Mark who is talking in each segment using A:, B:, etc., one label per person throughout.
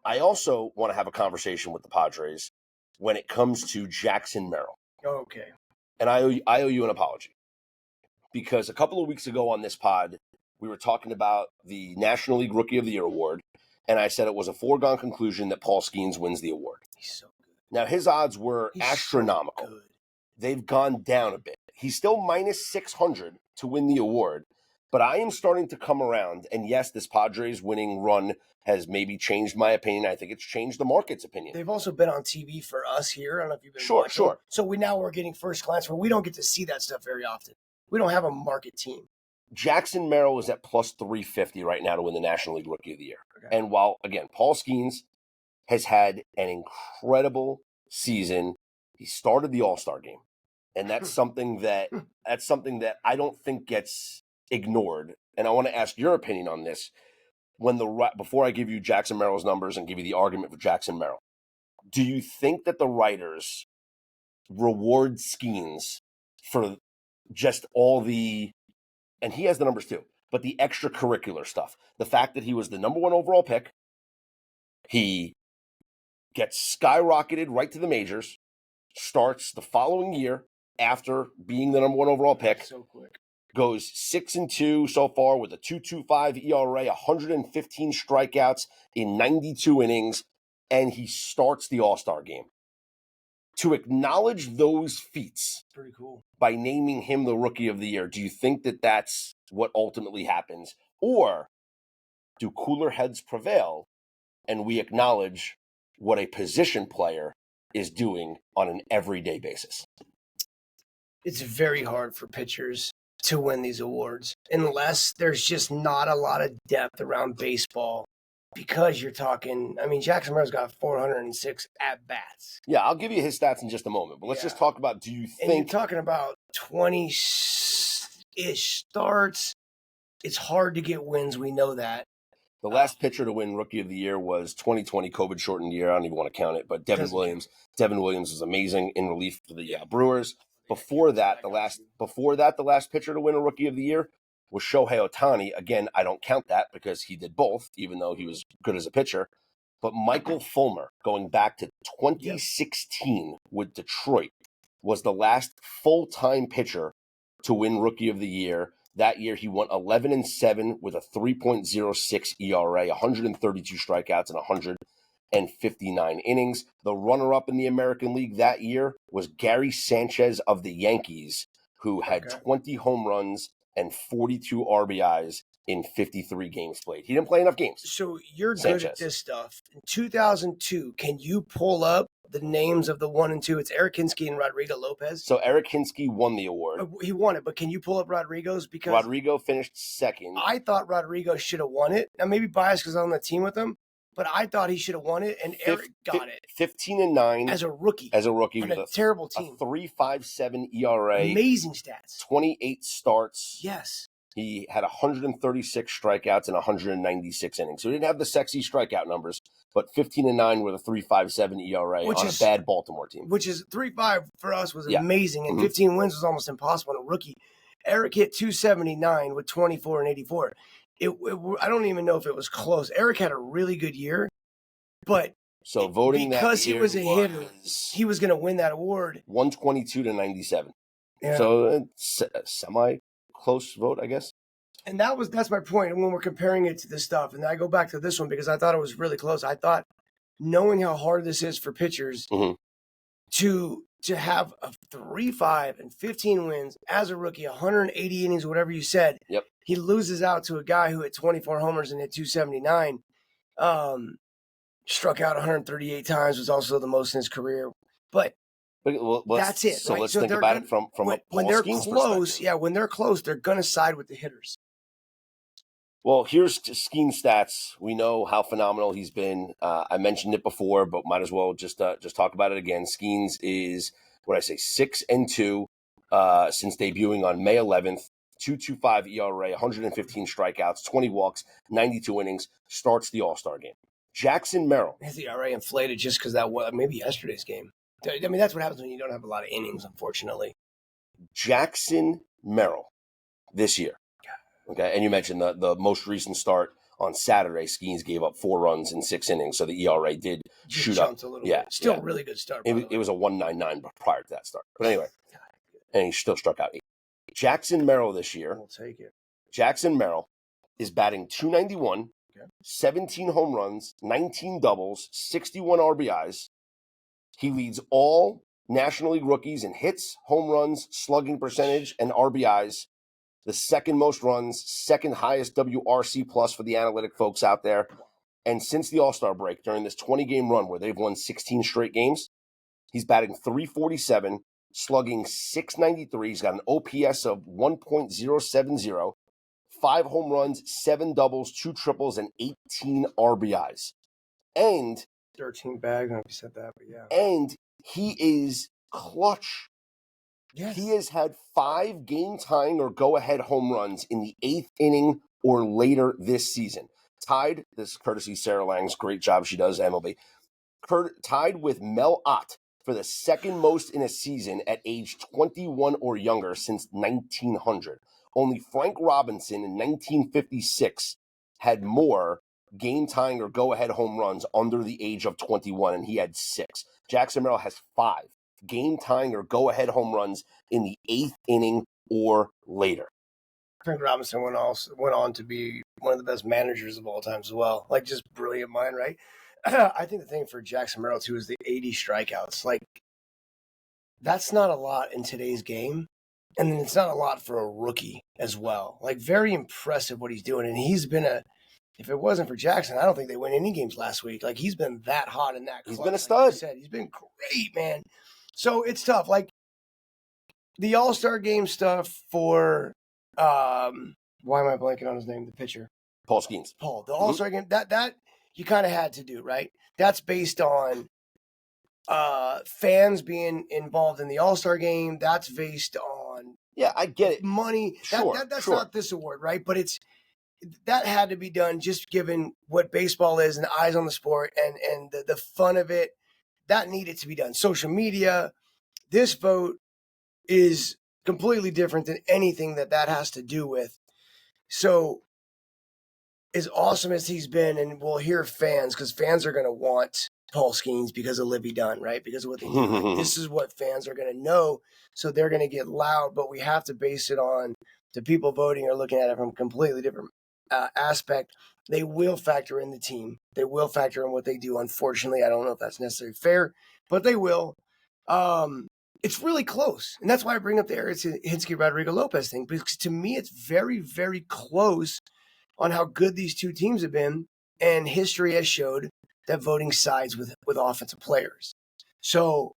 A: I also want to have a conversation with the Padres when it comes to Jackson Merrill.
B: Okay.
A: And I owe you an apology. Because a couple of weeks ago on this pod, we were talking about the National League Rookie of the Year award, and I said it was a foregone conclusion that Paul Skenes wins the award.
B: He's so good.
A: Now, his odds were astronomical.
B: So good.
A: They've gone down a bit. He's still minus 600 to win the award, but I am starting to come around. And yes, this Padres winning run has maybe changed my opinion. I think it's changed the market's opinion.
B: They've also been on TV for us here. I don't know if you've been watching.
A: Sure.
B: So we're getting first glance where we don't get to see that stuff very often. We don't have a market team.
A: Jackson Merrill is at plus 350 right now to win the National League Rookie of the Year.
B: Okay.
A: And while, again, Paul Skenes has had an incredible season, he started the All-Star game. And that's something that I don't think gets ignored. And I want to ask your opinion on this. Before I give you Jackson Merrill's numbers and give you the argument for Jackson Merrill, do you think that the writers reward Skenes for just all the, and he has the numbers too, but the extracurricular stuff, the fact that he was the number 1 overall pick, he gets skyrocketed right to the majors, starts the following year after being the number 1 overall pick,
B: So quick.
A: goes 6-2 so far with a 2.25 ERA, 115 strikeouts in 92 innings, and he starts the All-Star game. To acknowledge those feats,
B: Pretty cool.
A: by naming him the Rookie of the Year, do you think that that's what ultimately happens? Or do cooler heads prevail and we acknowledge what a position player is doing on an everyday basis?
B: It's very hard for pitchers to win these awards unless there's just not a lot of depth around baseball. Because you're talking, Jackson Merrill's got 406 at-bats.
A: Yeah, I'll give you his stats in just a moment. But let's just talk about, do you think...
B: And you're talking about 20-ish starts. It's hard to get wins. We know that.
A: The last pitcher to win Rookie of the Year was 2020 COVID-shortened year. I don't even want to count it. But Devin Williams. Devin Williams was amazing in relief for the Brewers. Before that, the last pitcher to win a Rookie of the Year was Shohei Ohtani. Again, I don't count that because he did both, even though he was good as a pitcher. But Michael Fulmer, going back to 2016 with Detroit, was the last full-time pitcher to win Rookie of the Year. That year, he went 11-7 with a 3.06 ERA, 132 strikeouts, and 159 innings. The runner-up in the American League that year was Gary Sanchez of the Yankees, who had 20 home runs and 42 RBIs in 53 games played. He didn't play enough games.
B: So you're good at this stuff. In 2002, can you pull up the names of the 1 and 2? It's Eric Hinske and Rodrigo Lopez.
A: So Eric Hinske won the award.
B: He won it, but can you pull up Rodrigo's? Because
A: Rodrigo finished second.
B: I thought Rodrigo should have won it. Now, maybe biased because I'm on the team with him, but I thought he should have won it, and Eric got it.
A: 15-9
B: as a rookie.
A: On
B: a terrible team.
A: A 3.57 ERA.
B: Amazing stats.
A: 28 starts.
B: Yes.
A: He had 136 strikeouts and 196 innings. So he didn't have the sexy strikeout numbers, but 15-9 with a 3.57 ERA on a bad Baltimore team.
B: Which is 3.5 for us was amazing, and 15 wins was almost impossible on a rookie. Eric hit 279 with 24 and 84. I don't even know if it was close. Eric had a really good year, but
A: so voting
B: because
A: that year
B: he was a hitter, he was going to win that award.
A: 122-97.
B: Yeah.
A: So it's a semi-close vote, I guess.
B: And that's my point. And when we're comparing it to this stuff, and I go back to this one because I thought it was really close. I thought, knowing how hard this is for pitchers to have a 3.5 and 15 wins as a rookie, 180 innings, whatever you said.
A: Yep.
B: He loses out to a guy who hit 24 homers and hit 279. Struck out 138 times, was also the most in his career. But that's it.
A: So
B: right?
A: let's think about it from
B: when they're close. Yeah, when they're close, they're going to side with the hitters.
A: Well, here's Skenes' stats. We know how phenomenal he's been. I mentioned it before, but might as well just talk about it again. Skenes is, 6-2 since debuting on May 11th. 2.25 ERA, 115 strikeouts, 20 walks, 92 innings. Starts the All-Star game. Jackson Merrill.
B: His ERA inflated just because that was maybe yesterday's game. I mean, that's what happens when you don't have a lot of innings, unfortunately.
A: Jackson Merrill this year. Okay, and you mentioned the most recent start On Saturday, Skenes gave up 4 runs in 6 innings, so the ERA did shoot up
B: a little bit. Still a really good start.
A: It was a 1.99 prior to that start. But anyway, and he still struck out 8. Jackson Merrill this year.
B: We'll take it.
A: Jackson Merrill is batting .291, 17 home runs, 19 doubles, 61 RBIs. He leads all National League rookies in hits, home runs, slugging percentage, and RBIs. The second most runs, second highest WRC plus for the analytic folks out there. And since the All-Star break, during this 20-game run where they've won 16 straight games, he's batting .347, slugging .693. He's got an OPS of 1.070, 5 home runs, 7 doubles, 2 triples, and 18 RBIs. And
B: 13 bags, I don't know if you said that, but yeah.
A: And he is clutch.
B: Yes.
A: He has had 5 game-tying or go-ahead home runs in the 8th inning or later this season. Tied, this is courtesy Sarah Lang's great job she does, MLB, tied with Mel Ott for the second most in a season at age 21 or younger since 1900. Only Frank Robinson in 1956 had more game-tying or go-ahead home runs under the age of 21, and he had 6. Jackson Merrill has 5 game-tying or go-ahead home runs in the 8th inning or later.
B: Frank Robinson went on to be one of the best managers of all time as well. Like, just brilliant mind, right? I think the thing for Jackson Merrill, too, is the 80 strikeouts. Like, that's not a lot in today's game. And then it's not a lot for a rookie as well. Like, very impressive what he's doing. And he's been if it wasn't for Jackson, I don't think they win any games last week. Like, he's been that hot in that clutch.
A: He's been a stud.
B: Like you said, he's been great, man. So it's tough. Like, the All-Star game stuff for, why am I blanking on his name? The pitcher.
A: Paul Skenes.
B: Paul. The All-Star game, that you kind of had to do, right? That's based on fans being involved in the All-Star game. That's based on
A: I get it.
B: Money. That's
A: sure.
B: not this award, right? But that had to be done just given what baseball is and the eyes on the sport and the fun of it. That needed to be done. Social media, this vote is completely different than anything that has to do with. So as awesome as he's been, and we'll hear fans, because fans are going to want Paul Skenes because of Livy Dunn, right? Because of what they do. This is what fans are going to know. So they're going to get loud, but we have to base it on the people voting are looking at it from a completely different aspect. They will factor in the team. They will factor in what they do. Unfortunately, I don't know if that's necessarily fair, but they will. It's really close. And that's why I bring up the Eric Hinsky-Rodrigo Lopez thing, because to me, it's very, very close on how good these two teams have been. And history has showed that voting sides with offensive players. So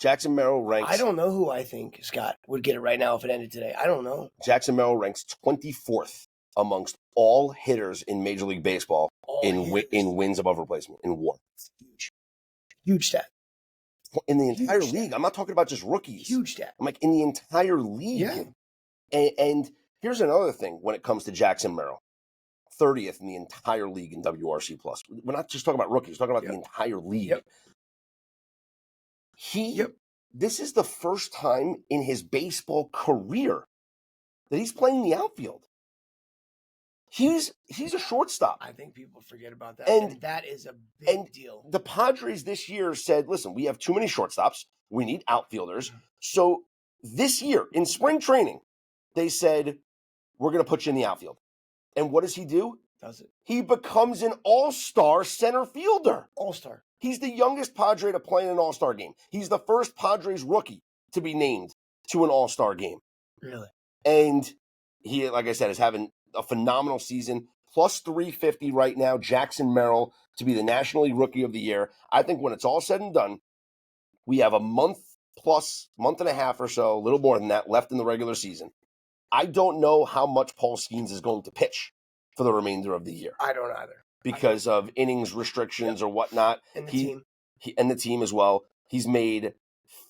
A: Jackson Merrill ranks.
B: I don't know who I think, Scott, would get it right now if it ended today. I don't know.
A: Jackson Merrill ranks 24th amongst all hitters in Major League Baseball in wins above replacement, in WAR.
B: Huge stat.
A: In the entire league. I'm not talking about just rookies.
B: Huge stat.
A: I'm like, in the entire league.
B: Yeah.
A: And here's another thing when it comes to Jackson Merrill. 30th in the entire league in WRC+. We're not just talking about rookies. We're talking about the entire league. This is the first time in his baseball career that he's playing the outfield. He's a shortstop.
B: I think people forget about that. And that is a big deal.
A: The Padres this year said, listen, we have too many shortstops. We need outfielders. So this year in spring training, they said, we're going to put you in the outfield. And what does he do?
B: Does it?
A: He becomes an all-star center fielder.
B: All-star.
A: He's the youngest Padre to play in an all-star game. He's the first Padres rookie to be named to an all-star game.
B: Really?
A: And he, like I said, is having a phenomenal season. Plus 350 right now, Jackson Merrill to be the National League Rookie of the Year. I think when it's all said and done, we have a month and a half or so, a little more than that, left in the regular season. I don't know how much Paul Skenes is going to pitch for the remainder of the year.
B: I don't either.
A: Because of innings restrictions or whatnot.
B: And the team.
A: And the team as well. He's made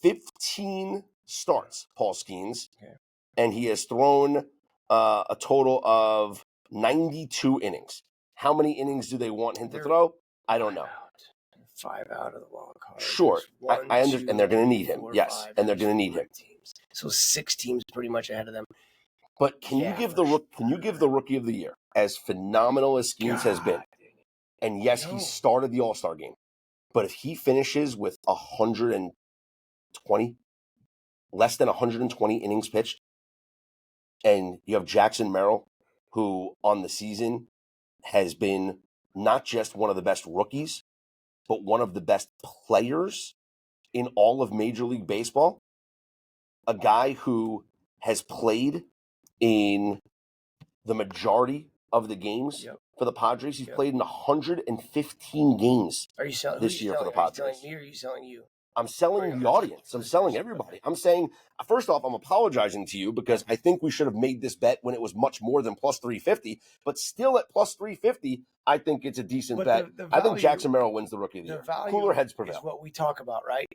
A: 15 starts, Paul Skenes. Okay. And he has thrown a total of 92 innings. How many innings do they want him to throw? I don't know.
B: 5 out of the wild card.
A: Sure. I understand. And they're going to need him. Yes. And they're going to need him.
B: Teams. So 6 teams pretty much ahead of them.
A: But can you give the rookie of the year, as phenomenal as Skenes has been? And yes, he started the All-Star game. But if he finishes with 120, less than 120 innings pitched, and you have Jackson Merrill, who on the season has been not just one of the best rookies, but one of the best players in all of Major League Baseball, a guy who has played in the majority of the games for the Padres. He's played in 115 games this year for the Padres.
B: Are you selling me or are you selling you?
A: I'm selling the audience. I'm selling everybody. I'm saying, first off, I'm apologizing to you because I think we should have made this bet when it was much more than plus 350. But still at plus 350, I think it's a decent bet. I think Jackson Merrill wins the Rookie of the Year. Cooler heads prevail.
B: Is what we talk about, right?